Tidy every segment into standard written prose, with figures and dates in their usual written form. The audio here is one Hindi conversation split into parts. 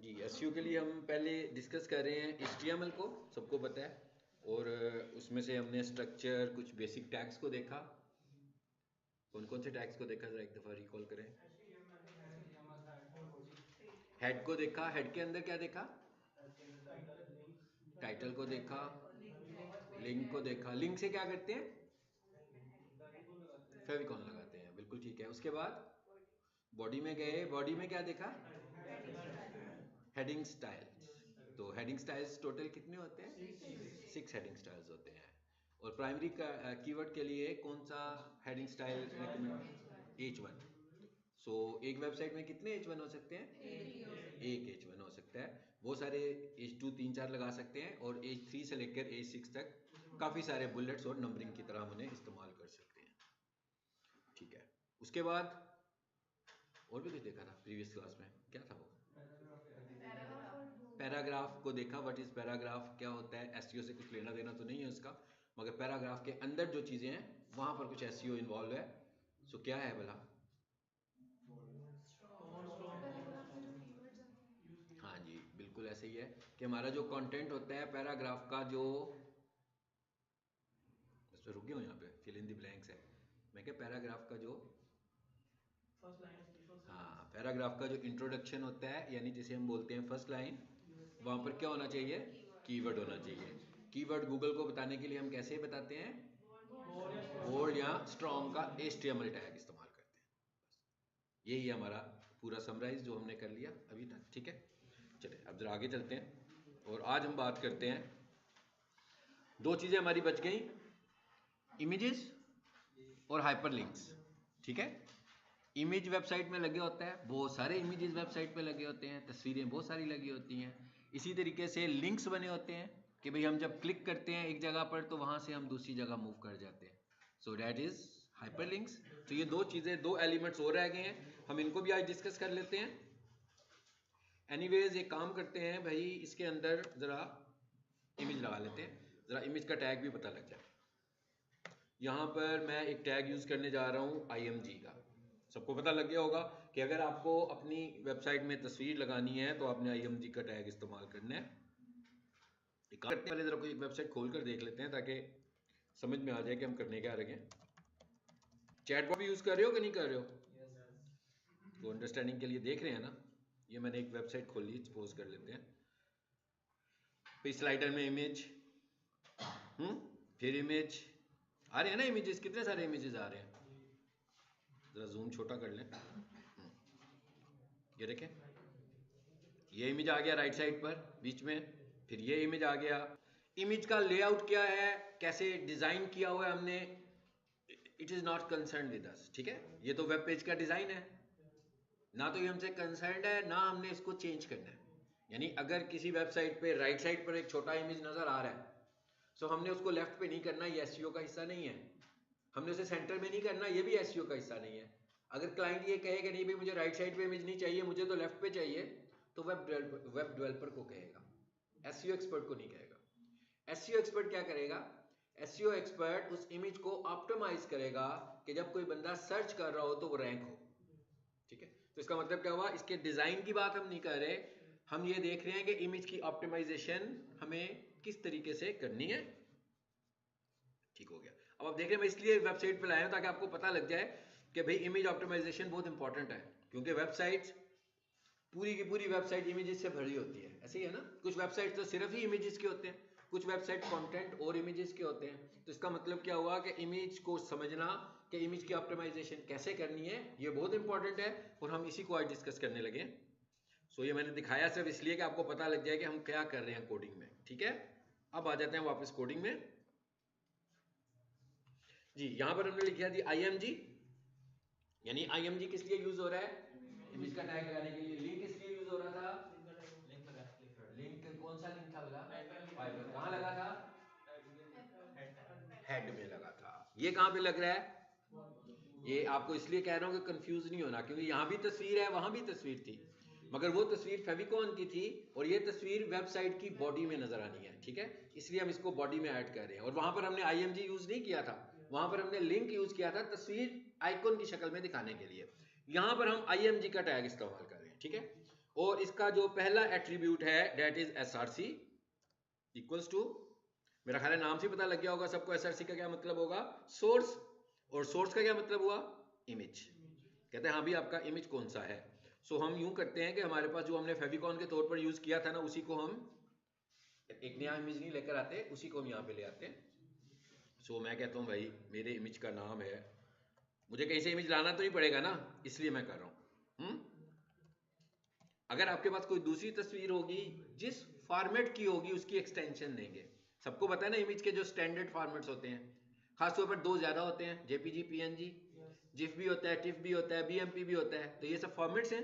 जी, एसईओ के लिए हम पहले डिस्कस कर रहे हैं एचटीएमएल को, सबको पता है। और उसमें से हमने स्ट्रक्चर, कुछ बेसिक टैग्स को देखा। कौन कौन से टैग्स को देखा, जरा एक दफ़ा रिकॉल करें। हेड को देखा, हेड के अंदर क्या देखा? टाइटल को देखा, लिंक को देखा। लिंक से क्या करते हैं? फेविकॉन लगाते हैं, बिल्कुल ठीक है। उसके बाद बॉडी में गए, बॉडी में क्या देखा? Heading styles. तो हेडिंग स्टाइल्स टोटल कितने होते हैं? 6 हेडिंग स्टाइल्स होते हैं। और प्राइमरी कीवर्ड के लिए कौन सा हेडिंग स्टाइल रेकमेंड? H1। सो एक वेबसाइट में कितने H1 हो सकते हैं? एक H1 हो सकता है। वो सारे H2 3 4 लगा सकते हैं, और H3 से लेकर H6 तक काफ़ी सारे बुलेट्स और नंबरिंग की तरह हम उन्हें इस्तेमाल कर सकते हैं। ठीक है। उसके बाद और भी कुछ देखा था प्रीवियस क्लास में, क्या था वो? पैराग्राफ को देखा। व्हाट इज पैराग्राफ, क्या होता है? एसईओ से कुछ लेना देना तो नहीं है उसका, मगर पैराग्राफ के अंदर जो चीज़ें हैं वहाँ पर कुछ एसईओ इन्वॉल्व है। सो क्या है भला? हाँ जी, बिल्कुल ऐसे ही है कि हमारा जो कंटेंट होता है पैराग्राफ का, जो बस मैं रुक गया हूँ यहाँ पे, फिल इन द ब्लैंक्स है। मैं क्या, पैराग्राफ का जो, हाँ, पैराग्राफ का जो इंट्रोडक्शन होता है, यानी जिसे हम बोलते हैं फर्स्ट लाइन, वहाँ पर क्या होना चाहिए? कीवर्ड होना चाहिए। कीवर्ड गूगल को बताने के लिए हम कैसे बताते हैं? बोल्ड या स्ट्रॉन्ग का HTML टैग इस्तेमाल करते हैं। यही है हमारा पूरा समराइज जो हमने कर लिया अभी तक। ठीक है, चलिए अब जरा आगे चलते हैं, और आज हम बात करते हैं, दो चीज़ें हमारी बच गई, इमेजेस और हाइपरलिंक्स। ठीक है, इमेज वेबसाइट में लगे होता है, बहुत सारे इमेजेस वेबसाइट पे लगे होते हैं, तस्वीरें बहुत सारी लगी होती हैं। इसी तरीके से लिंक्स बने होते हैं कि भाई हम जब क्लिक करते हैं एक जगह पर तो वहाँ से हम दूसरी जगह मूव कर जाते हैं। So that is hyperlinks. तो ये दो चीज़ें, दो एलिमेंट्स और रह गए हैं, हम इनको भी आज डिस्कस कर लेते हैं। एनीवेज एक काम करते हैं भाई, इसके अंदर ज़रा इमेज लगा लेते हैं, ज़रा इमेज का टैग भी पता लग जाए। यहाँ पर मैं एक टैग यूज़ करने जा रहा हूँ IMG का। सबको पता लग गया होगा कि अगर आपको अपनी वेबसाइट में तस्वीर लगानी है तो आपने IMG का टैग इस्तेमाल करना है। एक काम करते हैं, पहले ज़रा कोई एक वेबसाइट खोल कर देख लेते हैं ताकि समझ में आ जाए कि हम करने क्या रहे हैं। चैटबॉट भी यूज़ कर रहे हो कि नहीं कर रहे हो? तो अंडरस्टैंडिंग के लिए देख रहे हैं ना। ये मैंने एक वेबसाइट खोल ली, सपोज कर लेते हैं। फिर स्लाइडर में इमेज, फिर इमेज आ रहे हैं ना, इमेजेस कितने सारे इमेजेस आ रहे हैं। ज़रा जूम छोटा कर लें। ये देखें, ये इमेज आ गया राइट साइड पर बीच में, फिर ये इमेज आ गया। इमेज का लेआउट क्या है, कैसे डिज़ाइन किया हुआ है हमने, it is not concern with us. ठीक है, ये तो वेब पेज का डिज़ाइन है, ना तो ये हमसे कंसर्न है, ना हमने इसको चेंज करना है। यानी अगर किसी वेबसाइट पे राइट साइड पर एक छोटा इमेज नज़र आ रहा है, सो हमने उसको लेफ्ट पे नहीं करना, ये एसईओ का हिस्सा नहीं है। हमने उसे सेंटर में नहीं करना, ये भी एसईओ का हिस्सा नहीं है। अगर क्लाइंट ये कहे कि नहीं भाई मुझे राइट साइड पे इमेज नहीं चाहिए, मुझे तो लेफ्ट पे चाहिए, तो वेब डेवलपर को कहेगा, एसईओ एक्सपर्ट को नहीं कहेगा। एसईओ एक्सपर्ट क्या करेगा? एसईओ एक्सपर्ट उस इमेज को ऑप्टिमाइज करेगा कि जब कोई बंदा सर्च कर रहा हो तो वो रैंक हो। ठीक है, तो इसका मतलब क्या हुआ, इसके डिजाइन की बात हम नहीं कर रहे, हम ये देख रहे हैं कि इमेज की ऑप्टिमाइजेशन हमें किस तरीके से करनी है। ठीक हो गया। अब आप देख रहे हैं, मैं इसलिए वेबसाइट पे लाया हूं ताकि आपको पता लग जाए कि भाई इमेज ऑप्टिमाइजेशन बहुत इंपॉर्टेंट है, क्योंकि वेबसाइट, पूरी की पूरी वेबसाइट इमेजेस से भरी होती है। ऐसे ही है ना, कुछ वेबसाइट तो सिर्फ ही इमेजेस के होते हैं, कुछ वेबसाइट कंटेंट और इमेजेस के होते हैं। तो इसका मतलब क्या हुआ कि इमेज को समझना कि इमेज की ऑप्टिमाइजेशन कैसे करनी है, ये बहुत इंपॉर्टेंट है, और हम इसी को आज डिस्कस करने लगे। सो ये मैंने दिखाया सिर्फ इसलिए कि आपको पता लग जाए कि हम क्या कर रहे हैं कोडिंग में। ठीक है, अब आ जाते हैं वापस कोडिंग में। जी, यहां पर हमने लिखा थी IMG, यानी IMG किस लिए यूज हो रहा है? इमेज का टैग लगाने के लिए। लिंक किस लिए यूज हो रहा था? लिंक कौन सा लिंक था भला? हाइपर। कहाँ लगा था? हेड में लगा था। ये कहाँ पे लग रहा है? ये आपको इसलिए कह रहा हूँ कि कंफ्यूज नहीं होना, क्योंकि यहाँ भी तस्वीर है, वहां भी तस्वीर थी, मगर वो तस्वीर फेविकॉन की थी और ये तस्वीर वेबसाइट की बॉडी में नजर आनी है। ठीक है, इसलिए हम इसको बॉडी में ऐड कर रहे हैं। और वहां पर हमने IMG यूज नहीं किया था, वहां पर हमने लिंक यूज किया था तस्वीर आइकॉन की शक्ल में दिखाने के लिए। यहां पर हम IMG का टैग इस्तेमाल कर रहे हैं। ठीक है, और इसका जो पहला एट्रीब्यूट है that is SRC equals to, मेरा ख्याल है नाम से पता लग गया होगा सबको एसआरसी का क्या मतलब होगा, सोर्स, और सोर्स का क्या मतलब हुआ, इमेज। कहते हैं हाँ भी आपका इमेज कौन सा है। सो हम यूं करते हैं कि हमारे पास जो हमने फेविकॉन के तौर पर यूज किया था ना, उसी को हम, एक नया इमेज नहीं लेकर आते, उसी को हम यहाँ पे ले आते हैं। सो मैं कहता हूँ भाई मेरे इमेज का नाम है, मुझे कहीं से इमेज लाना तो नहीं पड़ेगा ना, इसलिए मैं कर रहा हूँ। अगर आपके पास कोई दूसरी तस्वीर होगी जिस फॉर्मेट की होगी उसकी एक्सटेंशन देंगे। सबको पता है ना इमेज के जो स्टैंडर्ड फॉर्मेट्स होते हैं, खासतौर पर दो ज्यादा होते हैं, जेपीजी, पीएनजी, जिफ भी होता है, टिफ भी होता है, बीएमपी भी होता है, तो ये सब फॉर्मेट्स हैं।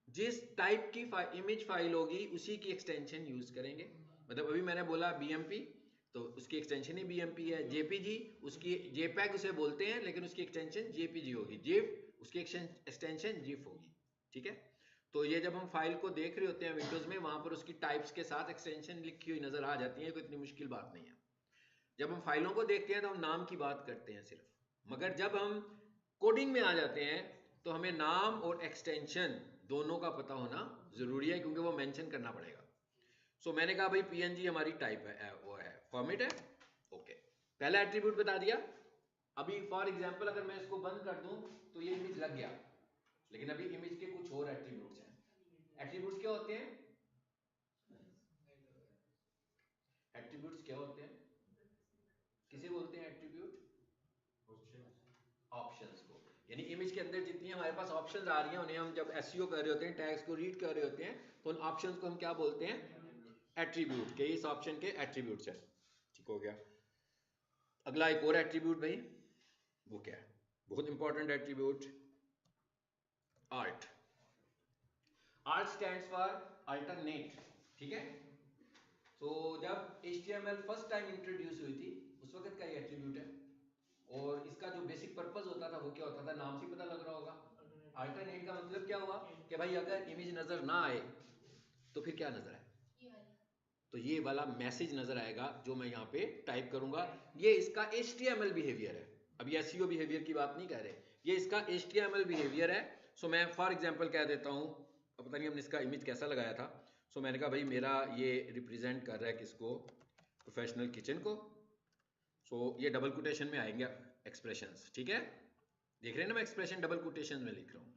जिस टाइप की इमेज फाइल होगी उसी की एक्सटेंशन यूज करेंगे। मतलब अभी मैंने बोला बीएमपी, तो उसकी एक्सटेंशन ही बीएमपी है। जेपीजी उसकी, जेपैग उसे बोलते हैं लेकिन उसकी एक्सटेंशन जेपीजी होगी। जिफ उसकी एक्सटेंशन जिफ होगी। ठीक है, तो ये जब हम फाइल को देख रहे होते हैं विंडोज में, वहां पर उसकी टाइप्स के साथ एक्सटेंशन लिखी हुई नजर आ जाती है, कोई इतनी मुश्किल बात नहीं है। जब हम फाइलों को देखते हैं तो हम नाम की बात करते हैं सिर्फ, मगर जब हम कोडिंग में आ जाते हैं तो हमें नाम और एक्सटेंशन दोनों का पता होना जरूरी है, क्योंकि वो मेंशन करना पड़ेगा। सो मैंने कहा भाई पीएनजी हमारी टाइप है, वो है, फॉर्मेट है। ओके, पहला एट्रीब्यूट बता दिया। अभी फॉर एग्जांपल अगर मैं इसको बंद कर दूं तो ये इमेज लग गया, लेकिन अभी इमेज के कुछ और एट्रीब्यूट्स हैं। एट्रीब्यूट्स क्या होते हैं, एट्रीब्यूट्स क्या होते हैं, किसे बोलते हैं एट्रीब्यूट, ऑप्शंस को। यानी इमेज के अंदर जितनी हमारे पास ऑप्शंस आ रही हैं उन्हें हम जब एसईओ कर रहे होते हैं, टैग्स को रीड कर रहे होते हैं, तो उन ऑप्शंस को हम क्या बोलते हैं, एट्रीब्यूट के। इस ऑप्शन के एट्रीब्यूट्स है। ठीक हो गया। अगला एक और एट्रीब्यूट भाई, वो क्या है, बहुत important attribute, art. Art stands for alternate. ठीक है, तो जब HTML फर्स्ट टाइम इंट्रोड्यूस हुई थी उस वक्त का ये एट्रीब्यूट है। और इसका जो बेसिक पर्पस होता था वो क्या होता था, नाम से पता लग रहा होगा। अल्टरनेट का मतलब क्या हुआ कि भाई अगर इमेज नजर ना आए तो फिर क्या नजर आए, तो ये वाला मैसेज नजर आएगा जो मैं यहाँ पे टाइप करूंगा। ये इसका HTML बिहेवियर है। अब ये SEO बिहेवियर की बात नहीं कर रहे, ये इसका HTML बिहेवियर है। सो मैं फॉर एग्जांपल कह देता हूँ, अब पता नहीं हमने इसका इमेज कैसा लगाया था। सो मैंने कहा भाई मेरा ये रिप्रेजेंट कर रहा है किसको, प्रोफेशनल किचन को। सो ये डबल कोटेशन में आएंगे एक्सप्रेशंस। ठीक है, देख रहे हैं ना मैं एक्सप्रेशन डबल कोटेशन में लिख रहा हूँ।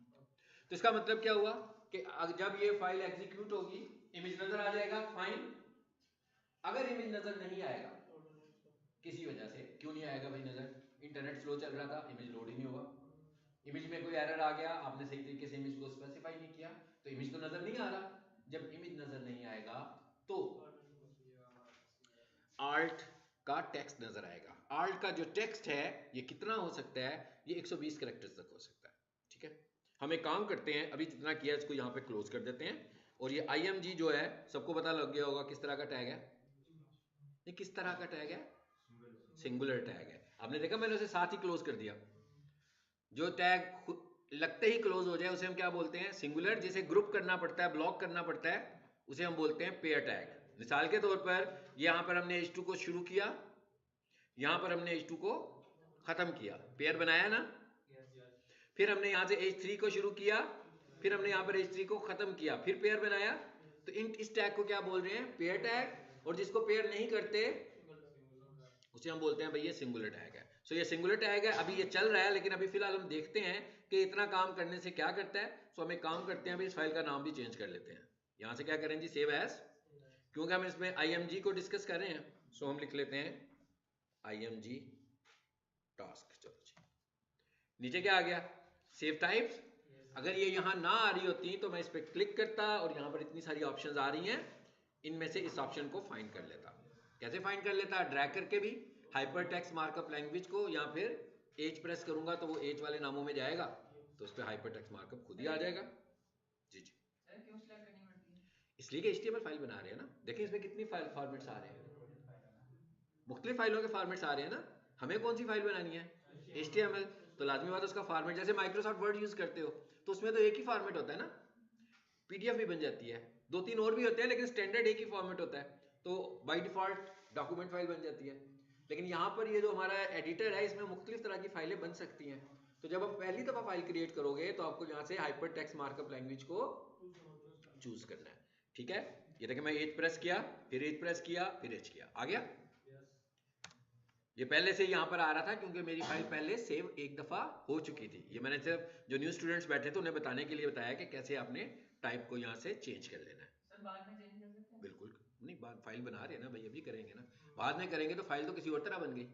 तो इसका मतलब क्या हुआ कि जब ये फाइल एग्जीक्यूट होगी इमेज नजर आ जाएगा, फाइन। अगर इमेज नजर नहीं आएगा किसी वजह से, क्यों नहीं आएगा भाई नजर, इंटरनेट स्लो चल रहा था, इमेज लोड ही नहीं हुआ, इमेज में कोई एरर आ गया, आपने सही तरीके से इमेज को स्पेसिफाई नहीं किया, तो इमेज तो नजर नहीं आ रहा। जब इमेज नजर नहीं आएगा तो आल्ट का टेक्स्ट नजर आएगा। आल्ट का जो टेक्स्ट है ये कितना हो सकता है, ये 120 कैरेक्टर्स तक हो सकता है। ठीक है, हम एक काम करते हैं, अभी जितना किया इसको यहाँ पे क्लोज कर देते हैं। और ये IMG जो है सबको पता लग गया होगा किस तरह का टैग है, ये किस तरह का टैग है, सिंगुलर टैग है। आपने देखा मैंने उसे साथ ही क्लोज कर दिया। जो टैग लगते ही क्लोज हो जाए उसे हम क्या बोलते हैं, सिंगुलर। जिसे ग्रुप करना पड़ता है, ब्लॉक करना पड़ता है, उसे हम बोलते हैं पेयर टैग। मिसाल के तौर पर यहां पर हमने H2 को शुरू किया, यहां पर हमने H2 को खत्म किया, पेयर बनाया ना। फिर हमने यहां से H3 को शुरू किया, फिर हमने यहां पर H3 को खत्म किया, फिर पेयर बनाया। तो इस टैग को क्या बोल रहे हैं, पेयर टैग। और जिसको पेयर नहीं करते उसे हम बोलते हैं भाई ये सिंगुलर टैग है। सो ये सिंगुलर टैग है, अभी ये चल रहा है, लेकिन अभी फिलहाल हम देखते हैं कि इतना काम करने से क्या करता है। सो हम एक काम करते हैं, अभी इस फाइल का नाम भी चेंज कर लेते हैं। यहां से क्या करें जी, सेव एज, क्योंकि हम इसमें IMG को डिस्कस कर रहे हैं। सो हम लिख लेते हैं IMG टास्क। चलो जी, नीचे क्या आ गया, सेव टाइप्स। अगर ये यहाँ ना आ रही होती तो मैं इस पर क्लिक करता और यहाँ पर इतनी सारी ऑप्शंस आ रही हैं, इनमें से इस ऑप्शन को फाइंड कर लेता। कैसे फाइंड कर लेता, ड्रैग करके भी हाइपर टेक्स्ट मार्कअप लैंग्वेज को, या फिर H प्रेस करूंगा तो वो H वाले नामों में जाएगा, तो उस पर हाइपर टेक्स्ट मार्कअप खुद ही आ जाएगा। जी जी, इसलिए कि HTML फाइल बना रहे हैं ना। देखिए इसमें कितनी फाइल फॉर्मेट्स आ रहे हैं, मुख्तलिफ फाइलों के फॉर्मेट्स आ रहे हैं ना। हमें कौन सी फाइल बनानी है, HTML, तो लाजमी बात है उसका फॉर्मेट। जैसे माइक्रोसॉफ्ट वर्ड यूज करते हो तो उसमें तो एक ही फॉर्मेट होता है ना, PDF भी बन जाती है, दो तीन और भी होते हैं लेकिन स्टैंडर्ड एक ही फॉर्मेट होता है, तो बाय डिफॉल्ट डॉक्यूमेंट फाइल बन जाती है। लेकिन यहाँ पर ये जो हमारा एडिटर है इसमें मुख्तलिफ तरह की फाइलें बन सकती हैं। तो जब आप पहली दफा फाइल क्रिएट करोगे तो आपको यहाँ से हाइपर टेक्स्ट मार्कअप लैंग्वेज को चूज करना है। ठीक है, ये देखिए मैं एज प्रेस किया, फिर एज प्रेस किया, फिर एज किया, आ गया। ये पहले से यहाँ पर आ रहा था क्योंकि मेरी फाइल पहले सेव एक दफा हो चुकी थी। ये मैंने सिर्फ जो न्यू स्टूडेंट्स बैठे थे उन्हें बताने के लिए बताया कि कैसे आपने टाइप को यहाँ से चेंज कर लेना है। सर बाद में चेंज कर सकते हैं? बिल्कुल नहीं, बाद फाइल बना रहे हैं ना भाई, अभी करेंगे ना। बाद में करेंगे तो फाइल तो किसी और तरह बन गई,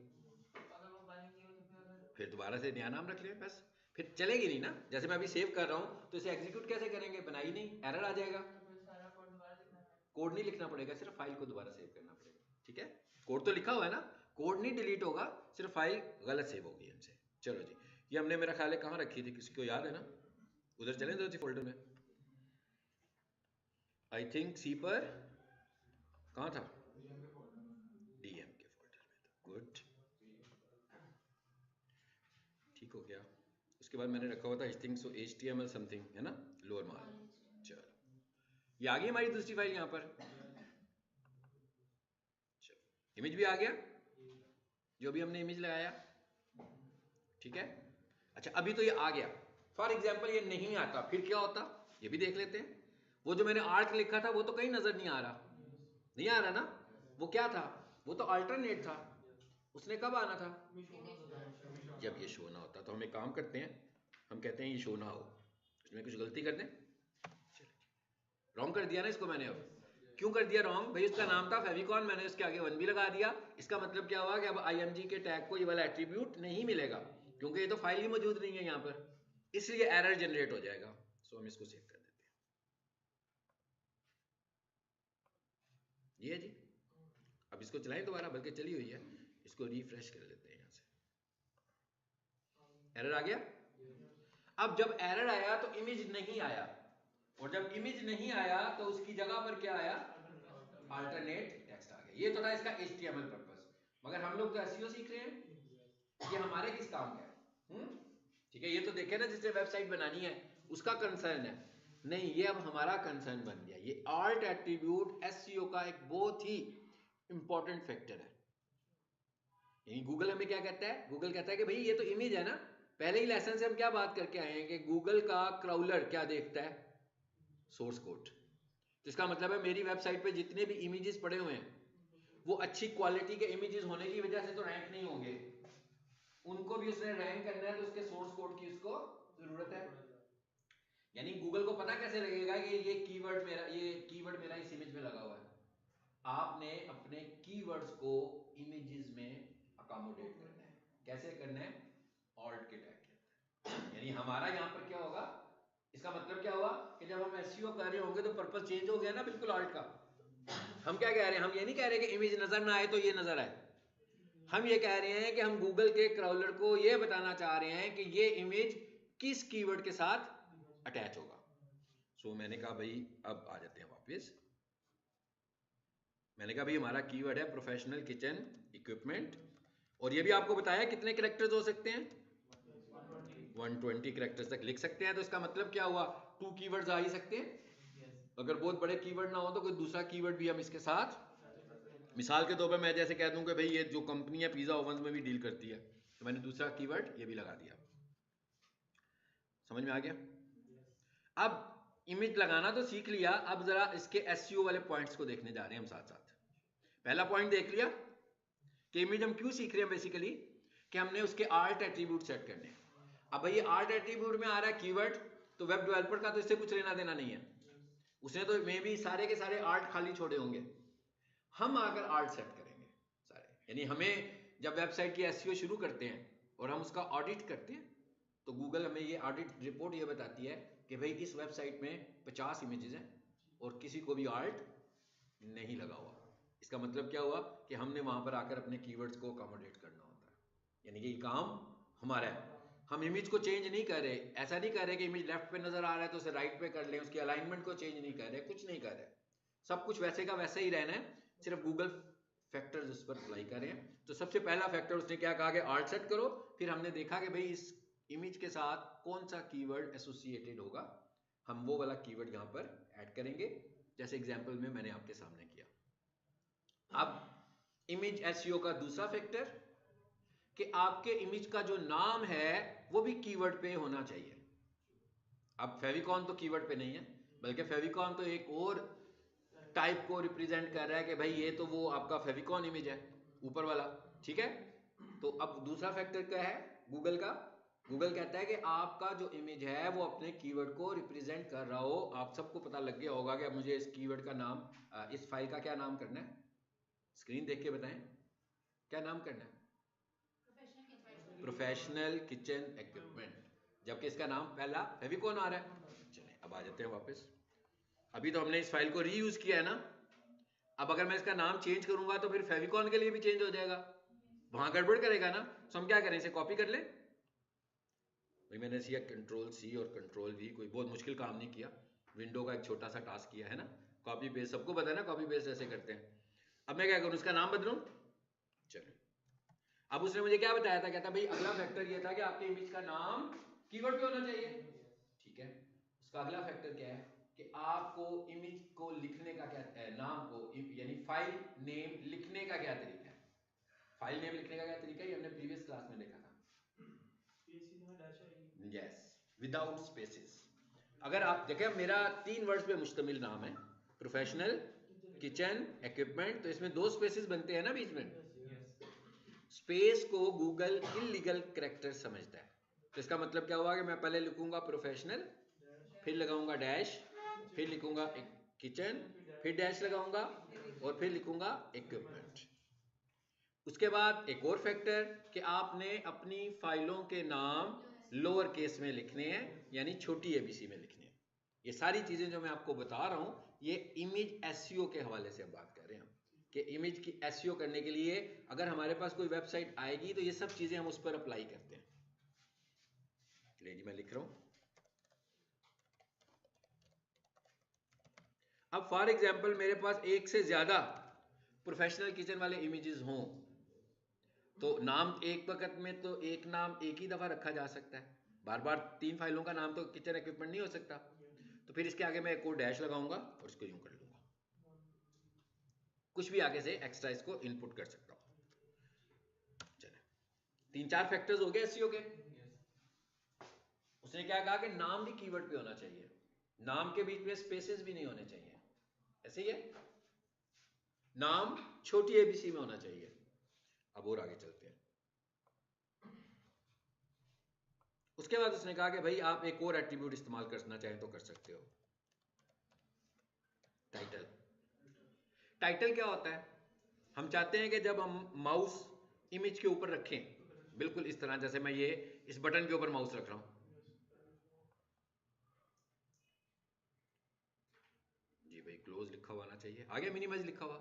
अगर वो बनेंगे तो फिर दोबारा से नया नाम रख लें बस, फिर चलेगी नहीं ना। जैसे मैं अभी सेव कर रहा हूँ तो इसे एग्जीक्यूट कैसे करेंगे, बनाई नहीं, एरर आ जाएगा। तो फिर सारा कोड दोबारा लिखना है? कोड नहीं लिखना पड़ेगा, सिर्फ फाइल को दोबारा सेव करना पड़ेगा। ठीक है, कोड तो लिखा हुआ है ना, कोड नहीं डिलीट होगा, सिर्फ फाइल गलत सेव होगी हमसे। चलो जी, ये हमने मेरा ख्याल है कहाँ रखी थी, किसी को याद है ना? उधर चलें तो फोल्डर में, आई थिंक सी पर कहाँ था, डीएम के फोल्डर में था। गुड, ठीक हो गया। उसके बाद मैंने रखा हुआ था I think so HTML something, है ना, लोअर मार्क। चलो, ये आ गई हमारी दूसरी फाइल यहाँ पर। चलो, इमेज भी आ गया, जो भी हमने इमेज लगाया। ठीक है, अच्छा अभी तो ये आ गया। फॉर एग्जाम्पल ये नहीं आता, फिर क्या होता, ये भी देख लेते हैं। वो जो मैंने आर्ट लिखा था वो तो कहीं नजर नहीं आ रहा, नहीं आ रहा ना। वो क्या था, वो तो अल्टरनेट था, उसने कब आना था, जब ये शो ना होता। तो हम एक काम करते हैं, हम कहते हैं ये शो ना हो, इसमें कुछ गलती कर दें, रॉन्ग कर दिया ना इसको मैंने। अब क्यों कर दिया रॉन्ग भाई, उसका नाम था फेविकॉन, मैंने उसके आगे 1 भी लगा दिया। इसका मतलब क्या हुआ कि अब IMG के टैग को ये वाला एट्रीब्यूट नहीं मिलेगा, क्योंकि ये तो फाइल ही मौजूद नहीं है यहाँ पर, इसलिए एरर जनरेट हो जाएगा। सो हम इसको सेव कर देते हैं, ये है जी। अब इसको चलाएं दोबारा, बल्कि चली हुई है, इसको रिफ्रेश कर लेते हैं यहाँ से। एरर आ गया। अब जब एरर आया तो इमेज नहीं आया, और जब इमेज नहीं आया तो उसकी जगह पर क्या आया, अल्टरनेट टेक्स्ट आ गया। ये तो था इसका HTML पर्पस, मगर हम लोग तो SEO सीख रहे हैं, ये हमारे किस काम का है? ठीक है, ये तो देखे ना जिसने वेबसाइट बनानी है उसका कंसर्न है, नहीं ये अब हमारा कंसर्न बन गया। ये आल्ट एट्रीब्यूट SEO का एक बहुत ही इंपॉर्टेंट फैक्टर है। यानी गूगल हमें क्या कहता है, गूगल कहता है कि भाई ये तो इमेज है ना। पहले ही लेसन से हम क्या बात करके आए हैं कि गूगल का क्राउलर क्या देखता है, सोर्स कोड। तो इसका मतलब है मेरी वेबसाइट पे जितने भी इमेजेस पड़े हुए हैं वो अच्छी क्वालिटी के इमेजेस होने की वजह से तो रैंक नहीं होंगे, उनको भी उसने रैंक करना है, तो उसके सोर्स कोड की उसको जरूरत है। यानी गूगल को पता कैसे लगेगा कि ये कीवर्ड मेरा इस इमेज में लगा हुआ है। आपने अपने कीवर्ड्स को इमेजेस में अकोमोडेट करना है। कैसे करना है, ऑल्ट के टैग के अंदर। यानी हमारा यहाँ पर क्या होगा, इसका मतलब क्या हुआ कि जब हम एसईओ कर रहे होंगे तो पर्पस चेंज हो गया ना बिल्कुल ऑल्ट का। हम क्या कह रहे हैं, हम ये नहीं कह रहे कि इमेज नजर ना आए तो ये नजर आए, हम ये कह रहे हैं कि हम गूगल के क्राउलर को ये बताना चाह रहे हैं कि ये इमेज किस कीवर्ड के साथ अटैच होगा। सो मैंने कहा भाई अब आ जाते हैं वापस। मैंने कहा भाई हमारा कीवर्ड है प्रोफेशनल किचन इक्विपमेंट, और ये भी आपको बताया कितने कैरेक्टर्स हो सकते हैं, 120 कैरेक्टर्स तक लिख सकते हैं। तो इसका मतलब क्या हुआ, 2 कीवर्ड्स आ ही सकते हैं। अगर बहुत बड़े कीवर्ड ना हो तो कोई दूसरा कीवर्ड भी हम इसके साथ, मिसाल के तौर पर मैं जैसे कह दूं कि भाई ये जो कंपनी है पिज्जा ओवन में भी डील करती है, तो मैंने दूसरा कीवर्ड ये भी लगा दिया। समझ में आ गया। अब इमेज लगाना तो सीख लिया, अब जरा इसके एसईओ वाले पॉइंट्स को देखने जा रहे हैं हम साथ साथ। पहला पॉइंट देख लिया कि इमेज हम क्यों सीख रहे हैं, बेसिकली कि हमने उसके आर्ट एट्रीब्यूट सेट करने हैं। अब भाई आर्ट एट्रीब्यूट में आ रहा है कीवर्ड, तो वेब डेवलपर का तो इससे कुछ लेना देना नहीं है, उसने तो मे भी सारे के सारे आर्ट खाली छोड़े होंगे। हम आकर आर्ट सेट करेंगे सारे, यानी हमें जब वेबसाइट की एसईओ शुरू करते हैं और हम उसका ऑडिट करते हैं तो गूगल हमें ये ऑडिट रिपोर्ट ये बताती है कि भाई इस वेबसाइट में 50 इमेजेस हैं और किसी को भी आर्ट नहीं लगा हुआ। इसका मतलब क्या हुआ कि हमने वहां पर आकर अपने कीवर्ड्स को अकोमोडेट करना होता है, यानी कि ये काम हमारा है। हम इमेज को चेंज नहीं कर रहे, ऐसा नहीं कर रहे कि इमेज लेफ्ट पे नजर आ रहा है तो उसे राइट पे कर लें, उसकी अलाइनमेंट को चेंज नहीं कर रहे, कुछ नहीं कर रहे, सब कुछ वैसे का वैसे ही रहना है, सिर्फ गूगल फैक्टर्स उस पर अप्लाई करें। तो सबसे पहला फैक्टर उसने क्या कहा कि आर्ट सेट करो, फिर हमने देखा कि भाई इस इमेज के साथ कौन सा कीवर्ड एसोसिएटेड होगा, हम वो वाला कीवर्ड यहाँ पर ऐड करेंगे, जैसे एग्जांपल में मैंने आपके सामने किया। अब इमेज एसईओ का दूसरा फैक्टर कि आपके इमेज का जो नाम है वो भी कीवर्ड पे होना चाहिए। अब फेविकॉन तो कीवर्ड पे नहीं है, बल्कि फेविकॉन तो एक और टाइप को रिप्रेजेंट कर रहा है कि भाई ये तो वो आपका फेविकॉन इमेज है ऊपर वाला, ठीक है। तो अब दूसरा फैक्टर क्या है गूगल का, गूगल कहता है कि आपका जो इमेज है वो अपने कीवर्ड को रिप्रेजेंट कर रहा हो। आप सबको पता लग गया होगा कि अब मुझे इस कीवर्ड का नाम, इस फाइल का क्या नाम करना है, स्क्रीन देख के बताएं क्या नाम करना है, प्रोफेशनल किचन इक्विपमेंट, जबकि इसका नाम पहला फेविकॉन आ रहा है। चलिए अब आ जाते हैं वापस। अभी तो हमने इस फाइल को रीयूज किया है ना, अब अगर मैं इसका नाम चेंज करूंगा तो फिर फेविकॉन के लिए भी चेंज हो जाएगा, वहां गड़बड़ करेगा ना। तो हम क्या करें, इसे कॉपी कर लें। भाई मैंने किया कंट्रोल सी और कंट्रोल वी, कोई बहुत मुश्किल काम नहीं किया, विंडो का एक छोटा सा टास्क किया है ना, कॉपी पेस्ट, सबको पता है ना कॉपी पेस्ट ऐसे करते हैं। अब मैं क्या करूं, उसका नाम बदलूं। चलो अब उसने मुझे क्या बताया था, कहता भाई अगला फैक्टर ये था कि आपके इमेज का नाम कीवर्ड पे होना चाहिए, ठीक है। उसका अगला फैक्टर क्या है कि आपको इमेज को लिखने का क्या, नाम को यानी फाइल नेम लिखने का क्या तरीका है। फाइल नेम लिखने का क्या तरीका है ये हमने प्रीवियस क्लास में देखा था, यस, विदाउट स्पेसेस। अगर आप देखें मेरा 3 वर्ड्स पे मुश्तमिल नाम है, प्रोफेशनल किचन इक्विपमेंट, तो इसमें 2 स्पेसेस बनते हैं ना बीच में। स्पेस को गूगल इलीगल कैरेक्टर समझता है, तो इसका मतलब क्या हुआ कि मैं पहले लिखूंगा प्रोफेशनल, फिर लगाऊंगा डैश, फिर लिखूंगा किचन, फिर डैश लगाऊंगा और फिर लिखूंगा इक्विपमेंट। उसके बाद एक और फैक्टर कि आपने अपनी फाइलों के नाम लोअर केस में लिखने हैं, यानी छोटी एबीसी में लिखने हैं। ये सारी चीजें जो मैं आपको बता रहा हूं ये इमेज एसईओ के हवाले से हम बात कर रहे हैं कि इमेज की एसईओ करने के लिए अगर हमारे पास कोई वेबसाइट आएगी तो ये सब चीजें हम उस पर अप्लाई करते हैं। ले जी मैं लिख रहा हूं। अब फॉर एग्जाम्पल मेरे पास एक से ज्यादा प्रोफेशनल किचन वाले इमेजेस हों तो नाम एक वक्त में तो एक नाम एक ही दफा रखा जा सकता है, बार बार 3 फाइलों का नाम तो किचन इक्विपमेंट नहीं हो सकता। तो फिर इसके आगे मैं एक और डैश लगाऊंगा और इसको यूं कर लूंगा, कुछ भी आगे से एक्स्ट्रा इसको इनपुट कर सकता हूं। चले 3-4 फैक्टर्स हो गए एसईओ के। उसने क्या कहा कि नाम भी कीवर्ड पे होना चाहिए, नाम के बीच में स्पेसेस भी नहीं होने चाहिए, ऐसे ही है, नाम छोटी एबीसी में होना चाहिए। अब और आगे चलते हैं। उसके बाद उसने कहा कि भाई आप एक और एट्रीब्यूट इस्तेमाल करना चाहें तो कर सकते हो, टाइटल। टाइटल क्या होता है, हम चाहते हैं कि जब हम माउस इमेज के ऊपर रखें, बिल्कुल इस तरह जैसे मैं ये इस बटन के ऊपर माउस रख रहा हूं, जी भाई क्लोज लिखा हुआ आना चाहिए, आगे मिनिमाइज लिखा हुआ,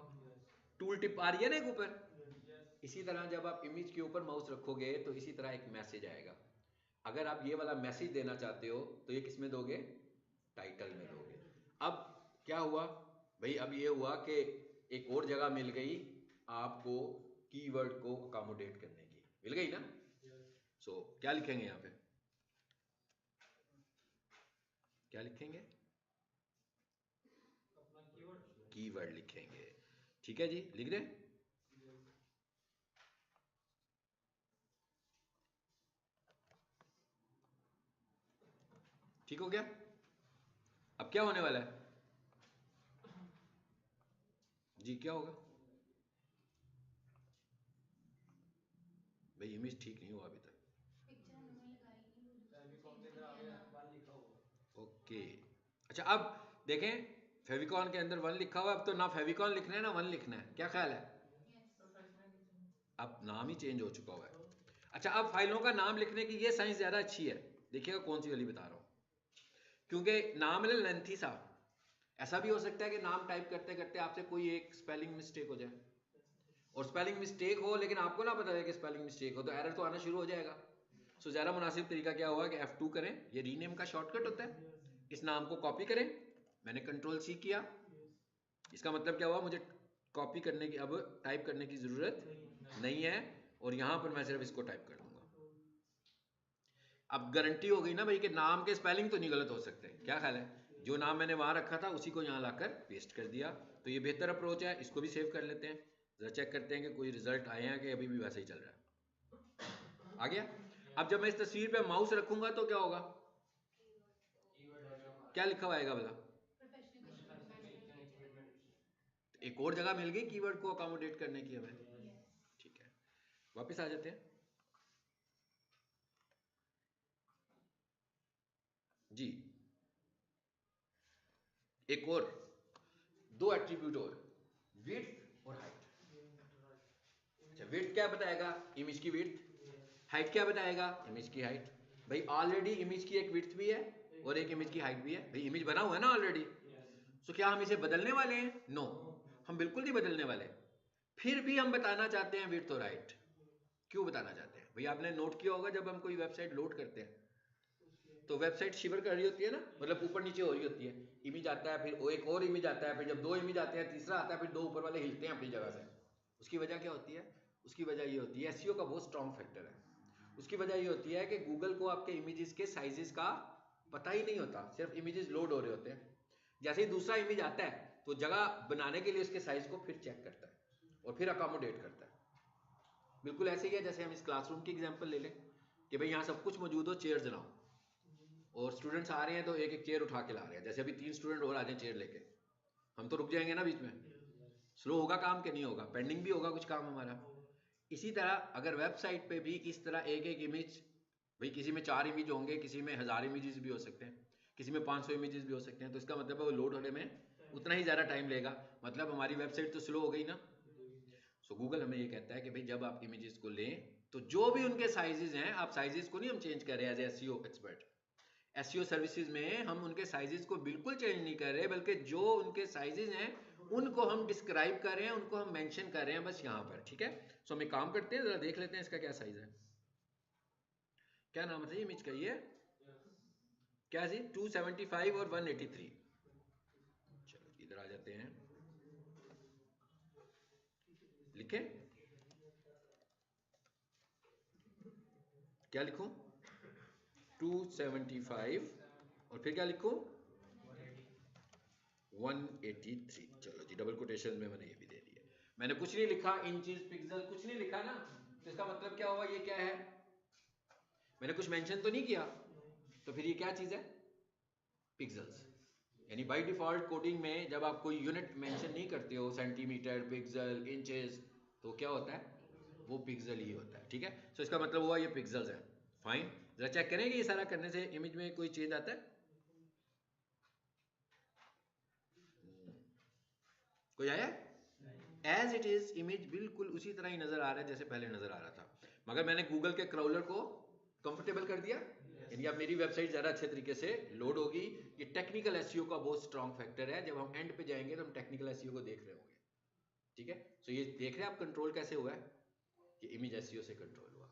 टूल टिप आ रही है ना एक ऊपर। इसी तरह जब आप इमेज के ऊपर माउस रखोगे तो इसी तरह एक मैसेज आएगा। अगर आप ये वाला मैसेज देना चाहते हो तो ये किस में दोगे, टाइटल में दोगे। अब क्या हुआ भाई, अब ये हुआ कि एक और जगह मिल गई आपको कीवर्ड को अकोमोडेट करने की, मिल गई ना। सो क्या लिखेंगे यहां पे, क्या लिखेंगे, कीवर्ड लिखेंगे, ठीक है जी, लिख रहे। ठीक हो गया। अब क्या होने वाला है जी, क्या होगा भाई, इमेज ठीक नहीं हुआ अभी तक, ओके। अच्छा अब देखें फेविकॉन के अंदर 1 लिखा हुआ है, अब तो ना फेविकॉन लिखना है ना 1 लिखना है, क्या ख्याल है, अब नाम ही चेंज हो चुका हुआ है। अच्छा अब फाइलों का नाम लिखने की ये साइंस ज्यादा अच्छी है, देखिएगा कौन सी वाली बता रहा हूं, क्योंकि नाम है लेंथी सा, ऐसा भी हो सकता है कि नाम टाइप करते करते आपसे कोई एक स्पेलिंग मिस्टेक हो जाए, और स्पेलिंग मिस्टेक हो लेकिन आपको ना पता है कि स्पेलिंग मिस्टेक हो, तो एरर तो आना शुरू हो जाएगा। सो ज़्यादा मुनासिब तरीका क्या हुआ कि F2 करें, ये रीनेम का शॉर्टकट होता है, इस नाम को कॉपी करें, मैंने कंट्रोल C किया, इसका मतलब क्या हुआ, मुझे कॉपी करने की, अब टाइप करने की ज़रूरत नहीं है, और यहां पर मैं सिर्फ इसको टाइप कर दूंगा। अब गारंटी हो गई ना भाई कि नाम के स्पेलिंग तो नहीं गलत हो सकते, क्या ख्याल है, जो नाम मैंने वहां रखा था उसी को यहाँ लाकर पेस्ट कर दिया, तो ये बेहतर अप्रोच है, इसको भी सेव कर लेते हैं, जरा चेक करते हैं कि कोई रिजल्ट आए हैं कि अभी भी वैसे ही चल रहा है, आ गया। अब जब मैं इस तस्वीर पे माउस रखूंगा तो क्या होगा, क्या लिखा हुआ आएगा भला, एक और जगह मिल गई कीवर्ड को अकोमोडेट करने की हमें। ठीक है, वापस आ जाते हैं जी। एक और दो एट्रीब्यूट और, विड्थ और हाइट। अच्छा, विड्थ क्या बताएगा? इमेज की विड्थ। हाइट क्या बताएगा? इमेज की हाइट। भाई ऑलरेडी इमेज की एक विड्थ भी है और एक इमेज की हाइट भी है। भाई इमेज बना हुआ है ना ऑलरेडी, तो क्या हम इसे बदलने वाले हैं? नो, हम बिल्कुल नहीं बदलने वाले। फिर भी हम बताना चाहते हैं विड्थ और हाइट। क्यों बताना चाहते हैं? भाई आपने नोट किया होगा जब हम कोई वेबसाइट लोड करते हैं तो वेबसाइट शिवर कर रही होती है ना, मतलब ऊपर नीचे हो रही होती है। इमेज आता है, फिर वो एक और इमेज आता है, फिर जब दो इमेज आते हैं तीसरा आता है, फिर दो ऊपर वाले हिलते हैं अपनी जगह से। उसकी वजह क्या होती है? उसकी वजह ये होती है, एसईओ का बहुत स्ट्रॉन्ग फैक्टर है। उसकी वजह ये होती है कि गूगल को आपके इमेजेस के साइजेस का पता ही नहीं होता, सिर्फ इमेजेस लोड हो रहे होते हैं। जैसे ही दूसरा इमेज आता है तो जगह बनाने के लिए उसके साइज को फिर चेक करता है और फिर अकोमोडेट करता है। बिल्कुल ऐसे ही है जैसे हम इस क्लासरूम की एग्जांपल ले लें कि भाई यहाँ सब कुछ मौजूद हो, चेयर्स ना हो और स्टूडेंट्स आ रहे हैं तो एक एक चेयर उठा के ला रहे हैं। जैसे अभी 3 स्टूडेंट और आ जाए चेयर लेके, हम तो रुक जाएंगे ना बीच में। स्लो होगा काम के नहीं होगा, पेंडिंग भी होगा कुछ काम हमारा। इसी तरह अगर वेबसाइट पे भी इस तरह एक एक इमेज, भाई किसी में 4 इमेज होंगे, किसी में 1000 इमेजेस भी हो सकते हैं, किसी में 500 इमेजेस भी हो सकते हैं, तो इसका मतलब है वो लोड होने में उतना ही ज़्यादा टाइम लेगा, मतलब हमारी वेबसाइट तो स्लो हो गई ना। सो गूगल हमें ये कहता है कि भाई जब आप इमेजेस को लें तो जो भी उनके साइजेस हैं, आप साइजेस को नहीं हम चेंज कर रहे हैं as SEO expert. SEO services में हम उनके साइजेस को बिल्कुल चेंज नहीं कर रहे, बल्कि जो उनके साइजेस हैं उनको हम डिस्क्राइब कर रहे हैं, उनको हम मेंशन कर रहे हैं बस यहाँ पर। ठीक है, सो हम एक काम करते हैं, जरा देख लेते हैं इसका क्या साइज है। क्या नाम है इमेज का? ये क्या जी? 275 और 183। चलो इधर आ जाते हैं, लिखे क्या लिखूं? 275 और फिर क्या लिखूं? 183। चलो जी, डबल कोटेशन में मैंने ये भी दे दिया। मैंने कुछ नहीं लिखा, इंचेस पिक्सल कुछ नहीं लिखा ना, तो इसका मतलब क्या हुआ? ये क्या है? मैंने कुछ मेंशन तो नहीं किया, तो फिर ये क्या चीज है? पिक्सल्स। यानी बाय डिफॉल्ट कोडिंग में जब आप कोई यूनिट मेंशन नहीं करते हो, सेंटीमीटर, पिक्सल, इंचेस, तो क्या होता है? वो पिक्सल ही होता है। ठीक है, सो इसका मतलब हुआ ये पिक्सल्स है। फाइन, जरा चेक करें कि ये सारा करने से इमेज में कोई चेंज आता है? कोई आया? एज इट इज इमेज बिल्कुल उसी तरह ही नजर आ रहा है जैसे पहले नजर आ रहा था, मगर मैंने गूगल के क्राउलर को कंफर्टेबल कर दिया, यानी अब मेरी वेबसाइट ज़्यादा अच्छे तरीके से लोड होगी। ये टेक्निकल एसईओ का बहुत स्ट्रॉन्ग फैक्टर है। जब हम एंड पे जाएंगे तो हम टेक्निकल एसईओ को देख रहे होंगे। ठीक है, सो ये देख रहे हैं आप कंट्रोल कैसे हुआ है? ये इमेज एसईओ से कंट्रोल हुआ।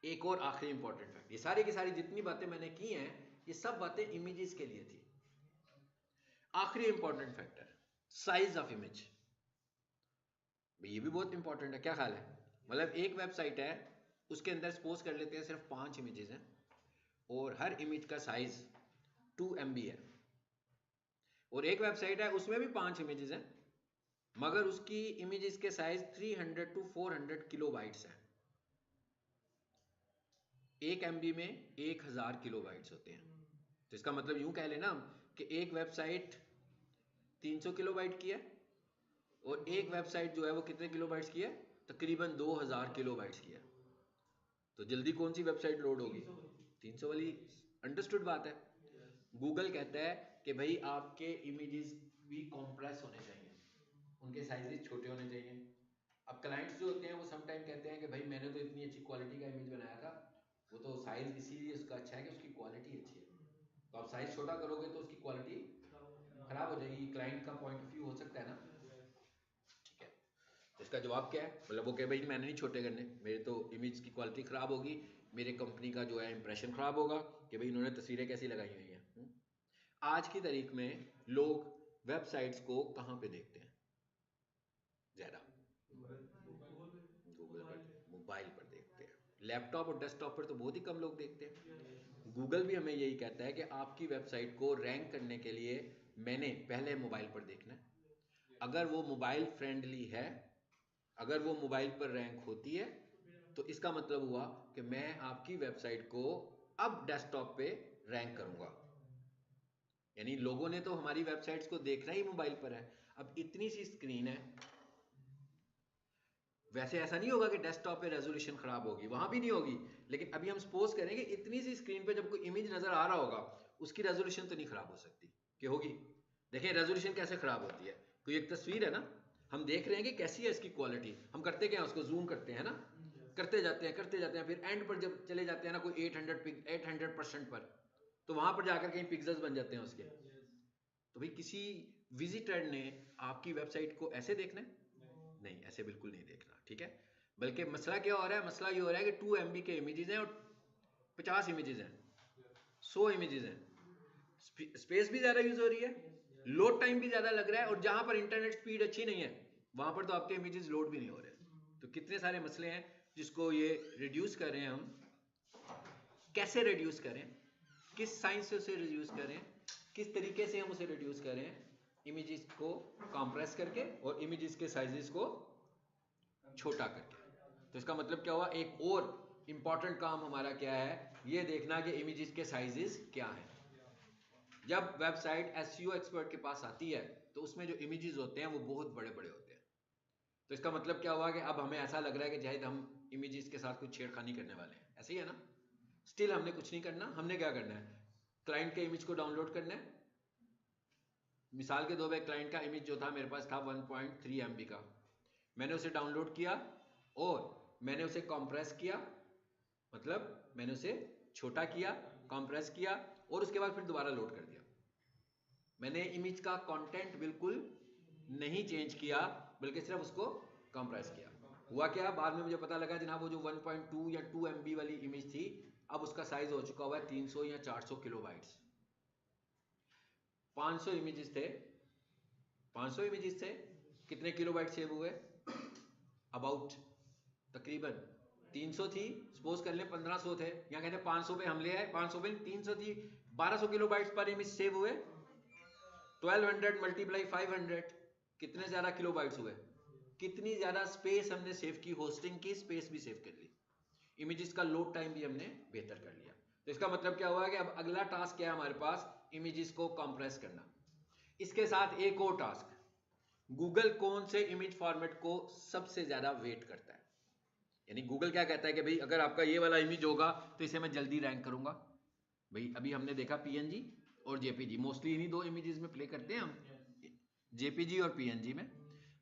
एक और आखिरी इंपॉर्टेंट फैक्ट, ये सारी की सारी जितनी बातें मैंने की हैं ये सब बातें इमेजेस के लिए थी। आखिरी important factor, size of image. ये भी बहुत इंपॉर्टेंट है। क्या ख्याल है? मतलब एक वेबसाइट है, उसके अंदर सपोज कर लेते हैं सिर्फ 5 इमेजेस हैं और हर इमेज का साइज 2 MB है, और एक वेबसाइट है उसमें भी 5 इमेजेस हैं मगर उसकी इमेजेस के साइज 300 to 400 किलोबाइट्स हैं। 1 MB में 1000 किलोबाइट्स होते हैं। तो इसका मतलब यूं कह लेना कि एक वेबसाइट 300 किलोबाइट की है और एक वेबसाइट जो है वो कितने किलोबाइट्स की है? तकरीबन 2000 किलोबाइट्स की है। तो जल्दी कौन सी वेबसाइट लोड होगी? 300 वाली। अंडरस्टूड बात है। गूगल कहता है कि भाई आपके इमेजेस भी कॉम्प्रेस होने चाहिए, उनके साइजेस छोटे होने चाहिए। अब क्लाइंट्स जो होते हैं वो सम टाइम कहते हैं कि भाई मैंने तो इतनी अच्छी क्वालिटी का इमेज बनाया था, वो तो साइज इसीलिए उसका अच्छा है कि उसकी क्वालिटी अच्छी है, तो आप साइज छोटा करोगे तो उसकी क्वालिटी खराब हो जाएगी। क्लाइंट का पॉइंट ऑफ व्यू हो सकता है ना। ठीक है, तो इसका जवाब क्या है? मतलब वो कहे भाई मैंने नहीं छोटे करने, मेरे तो इमेज की क्वालिटी खराब होगी, मेरे कंपनी का जो है इंप्रेशन खराब होगा कि भाई इन्होंने तस्वीरें कैसी लगाई हुई हैं। आज की तारीख में लोग वेबसाइट्स को कहाँ पे देखते हैं ज्यादा? गूगल पर, मोबाइल पर देखते हैं। लैपटॉप और डेस्कटॉप पर तो बहुत ही कम लोग देखते हैं। गूगल भी हमें यही कहता है कि आपकी वेबसाइट को रैंक करने के लिए मैंने पहले मोबाइल पर देखना है। अगर वो मोबाइल फ्रेंडली है, अगर वो मोबाइल पर रैंक होती है, तो इसका मतलब हुआ कि मैं आपकी वेबसाइट को अब डेस्कटॉप पे रैंक करूंगा। यानी लोगों ने तो हमारी वेबसाइट्स को देखना ही मोबाइल पर है। अब इतनी सी स्क्रीन है, वैसे ऐसा नहीं होगा कि डेस्कटॉप पे रेजोल्यूशन खराब होगी, वहां भी नहीं होगी, लेकिन अभी हम सपोज करें कि इतनी सी स्क्रीन पे जब कोई इमेज नजर आ रहा होगा, उसकी रेजोल्यूशन तो नहीं खराब हो सकती, कि होगी? देखें रेजोल्यूशन कैसे खराब होती है। कोई एक तस्वीर है ना, हम देख रहे हैं कि कैसी है इसकी क्वालिटी, हम करते क्या, उसको जूम करते हैं ना, करते जाते हैं, फिर एंड पर जब चले जाते हैं ना कोई 800% पर, तो वहां पर जाकर कहीं पिक्सल्स बन जाते हैं उसके। तो भाई किसी विजिटर ने आपकी वेबसाइट को ऐसे देखना है? नहीं, ऐसे बिल्कुल नहीं देखना, ठीक है। बल्कि मसला क्या हो रहा है, मसला ये हो रहा है कि 2 MB के इमेजेस हैं और 50 इमेजेस हैं, 100 इमेजेस हैं, स्पेस भी ज्यादा यूज हो रही है, लोड टाइम भी ज्यादा लग रहा है, और जहां पर इंटरनेट स्पीड अच्छी नहीं है वहां पर तो आपके इमेजेस लोड भी नहीं हो रहे। तो कितने सारे मसले हैं जिसको ये रिड्यूस कर रहे हैं हम। कैसे रिड्यूस करें, किस साइंस से उसे रिड्यूस करें, किस तरीके से हम उसे रिड्यूस करें? इमेजेस को कंप्रेस करके और इमेजेस के साइजेस को छोटा करके। तो इसका मतलब क्या हुआ, एक और इंपॉर्टेंट काम हमारा क्या है, ये देखना कि इमेजेस के साइजेस क्या हैं। जब वेबसाइट एसईओ एक्सपर्ट के पास आती है तो उसमें जो इमेजेस होते हैं वो बहुत बड़े बड़े होते हैं। तो इसका मतलब क्या हुआ कि अब हमें ऐसा लग रहा है कि शायद हम इमेजेस के साथ कुछ छेड़खानी करने वाले हैं, ऐसे ही है ना। स्टिल हमने कुछ नहीं करना, हमने क्या करना है, क्लाइंट के इमेज को डाउनलोड करना है। मिसाल के 2 पे क्लाइंट का इमेज जो था मेरे पास था 1.3 MB का, मैंने उसे डाउनलोड किया और मैंने उसे कंप्रेस किया, मतलब मैंने उसे छोटा किया, कंप्रेस किया और उसके बाद फिर दोबारा लोड कर दिया। मैंने इमेज का कंटेंट बिल्कुल नहीं चेंज किया, बल्कि सिर्फ उसको कंप्रेस किया। हुआ क्या, बाद में मुझे पता लगा जनाब वो जो 1.2 या 2 MB वाली इमेज थी, अब उसका साइज हो चुका हुआ है 300 या 400 किलोबाइट्स। 500 इमेजेस थे, 500 इमेजेस थे, कितने किलोबाइट सेव हुए? अबाउट तकरीबन 300 थी, सपोज कर ले 1500 थे, यहाँ कहते हैं 500 पे हमले आए, 500 पे 300 थी, 1200 किलोबाइट्स पर इमेज सेव हुए। 1200 मल्टीप्लाई 500, कितने ज्यादा किलोबाइट्स हुए, कितनी ज्यादा स्पेस हमने सेव की, होस्टिंग की स्पेस भी सेव कर ली, इमेजेस का लोड टाइम भी हमने बेहतर कर लिया। तो इसका मतलब क्या हुआ कि अब अगला टास्क क्या है हमारे पास, इमेजेस को कंप्रेस करना। इसके साथ एक और टास्क, गूगल कौन से इमेज फॉर्मेट को सबसे ज्यादा वेट करता है। यानी गूगल क्या कहता है कि भाई अगर आपका ये वाला इमेज होगा तो इसे मैं जल्दी रैंक करूंगा। भाई अभी हमने देखा पीएनजी और जेपीजी, मोस्टली इन्हीं 2 इमेजेस में प्ले करते हैं हम, जेपीजी और पीएनजी में।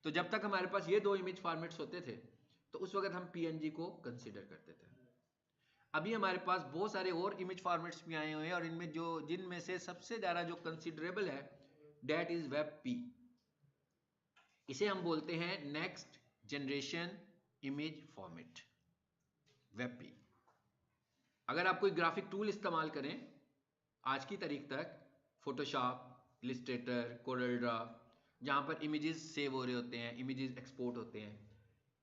तो जब तक हमारे पास ये 2 इमेज फॉर्मेट्स होते थे तो उस वक्त हम पीएनजी को कंसीडर करते थे। अभी हमारे पास बहुत सारे और इमेज फॉर्मेट्स भी आए हुए हैं और इनमें जो जिनमें से सबसे ज्यादा जो कंसीडरेबल है दैट इज वेब पी। इसे हम बोलते हैं next generation image format, web P. अगर आप कोई ग्राफिक टूल इस्तेमाल करें आज की तारीख तक, फोटोशॉप, इलस्ट्रेटर, कोरलड्रा, जहां पर इमेजेस सेव हो रहे होते हैं, इमेजेस एक्सपोर्ट होते हैं,